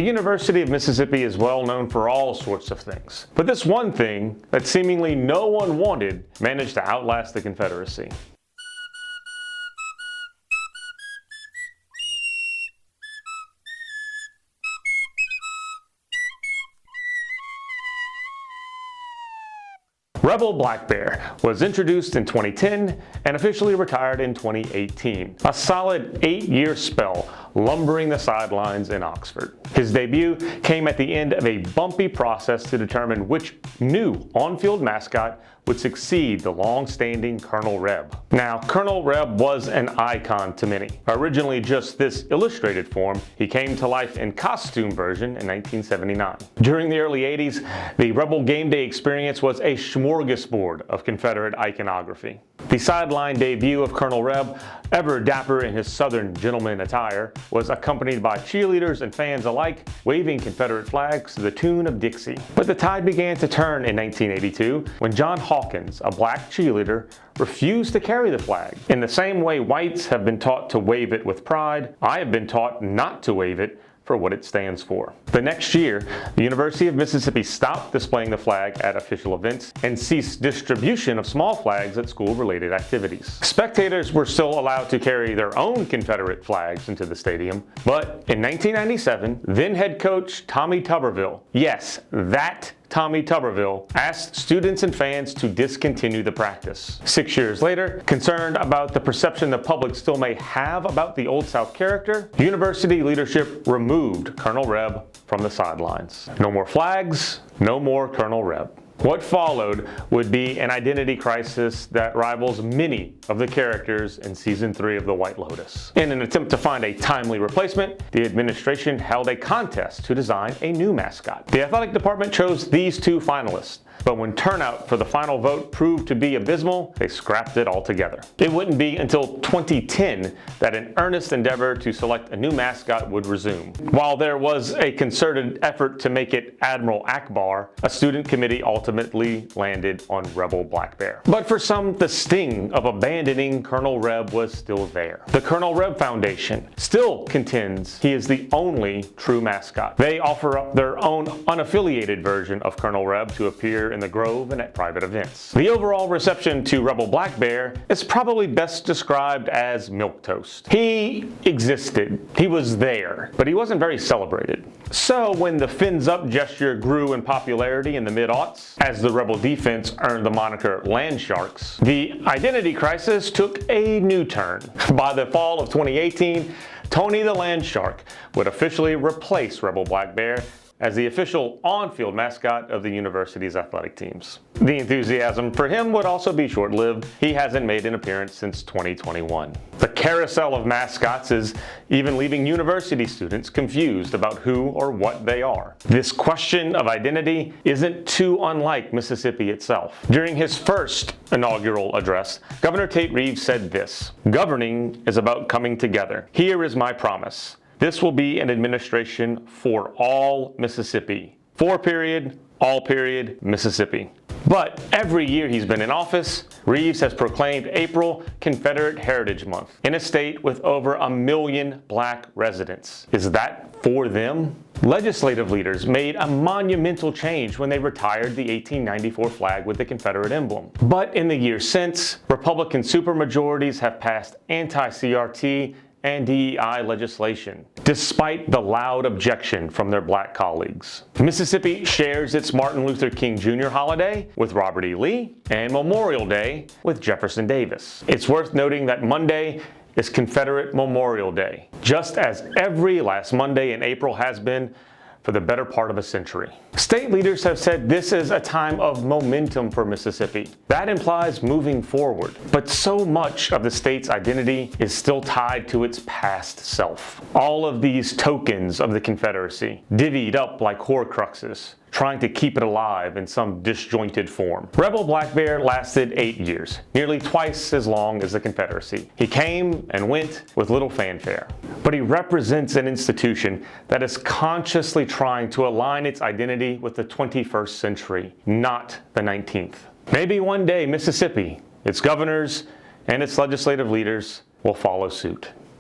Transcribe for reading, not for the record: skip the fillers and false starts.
The University of Mississippi is well known for all sorts of things, but this one thing that seemingly no one wanted managed to outlast the Confederacy. Rebel Black Bear was introduced in 2010 and officially retired in 2018. A solid 8-year spell lumbering the sidelines in Oxford. His debut came at the end of a bumpy process to determine which new on-field mascot would succeed the long-standing Colonel Reb. Now, Colonel Reb was an icon to many. Originally just this illustrated form, he came to life in costume version in 1979. During the early 80s, the Rebel game day experience was a smorgasbord of Confederate iconography. The sideline debut of Colonel Reb, ever dapper in his Southern gentleman attire, was accompanied by cheerleaders and fans alike waving Confederate flags to the tune of Dixie. But the tide began to turn in 1982 when John Hawkins, a black cheerleader, refused to carry the flag. In the same way whites have been taught to wave it with pride, I have been taught not to wave it for what it stands for. The next year, the University of Mississippi stopped displaying the flag at official events and ceased distribution of small flags at school-related activities. Spectators were still allowed to carry their own Confederate flags into the stadium, but in 1997, then head coach Tommy Tuberville, yes, that Tommy Tuberville, asked students and fans to discontinue the practice. 6 years later, concerned about the perception the public still may have about the Old South character, university leadership removed Colonel Reb from the sidelines. No more flags, no more Colonel Reb. What followed would be an identity crisis that rivals many of the characters in Season 3 of The White Lotus. In an attempt to find a timely replacement, the administration held a contest to design a new mascot. The athletic department chose these two finalists, but when turnout for the final vote proved to be abysmal, they scrapped it altogether. It wouldn't be until 2010 that an earnest endeavor to select a new mascot would resume. While there was a concerted effort to make it Admiral Akbar, a student committee ultimately landed on Rebel Black Bear. But for some, the sting of abandoning Colonel Reb was still there. The Colonel Reb Foundation still contends he is the only true mascot. They offer up their own unaffiliated version of Colonel Reb to appear in the Grove and at private events. The overall reception to Rebel Black Bear is probably best described as milquetoast. He existed, he was there, but he wasn't very celebrated. So when the fins up gesture grew in popularity in the mid-aughts, as the Rebel defense earned the moniker Land Sharks, the identity crisis took a new turn. By the fall of 2018, Tony the Land Shark would officially replace Rebel Black Bear as the official on-field mascot of the university's athletic teams. The enthusiasm for him would also be short-lived. He hasn't made an appearance since 2021. The carousel of mascots is even leaving university students confused about who or what they are. This question of identity isn't too unlike Mississippi itself. During his first inaugural address, Governor Tate Reeves said this: "Governing is about coming together. Here is my promise. This will be an administration for all Mississippi. For period, all period, Mississippi." But every year he's been in office, Reeves has proclaimed April Confederate Heritage Month in a state with over 1 million black residents. Is that for them? Legislative leaders made a monumental change when they retired the 1894 flag with the Confederate emblem. But in the years since, Republican supermajorities have passed anti-CRT and DEI legislation, despite the loud objection from their black colleagues. Mississippi shares its Martin Luther King Jr. holiday with Robert E. Lee and Memorial Day with Jefferson Davis. It's worth noting that Monday is Confederate Memorial Day, just as every last Monday in April has been for the better part of a century. State leaders have said this is a time of momentum for Mississippi. That implies moving forward. But so much of the state's identity is still tied to its past self. All of these tokens of the Confederacy, divvied up like Horcruxes, trying to keep it alive in some disjointed form. Rebel Black Bear lasted 8 years, nearly twice as long as the Confederacy. He came and went with little fanfare. But he represents an institution that is consciously trying to align its identity with the 21st century, not the 19th. Maybe one day Mississippi, its governors, and its legislative leaders will follow suit.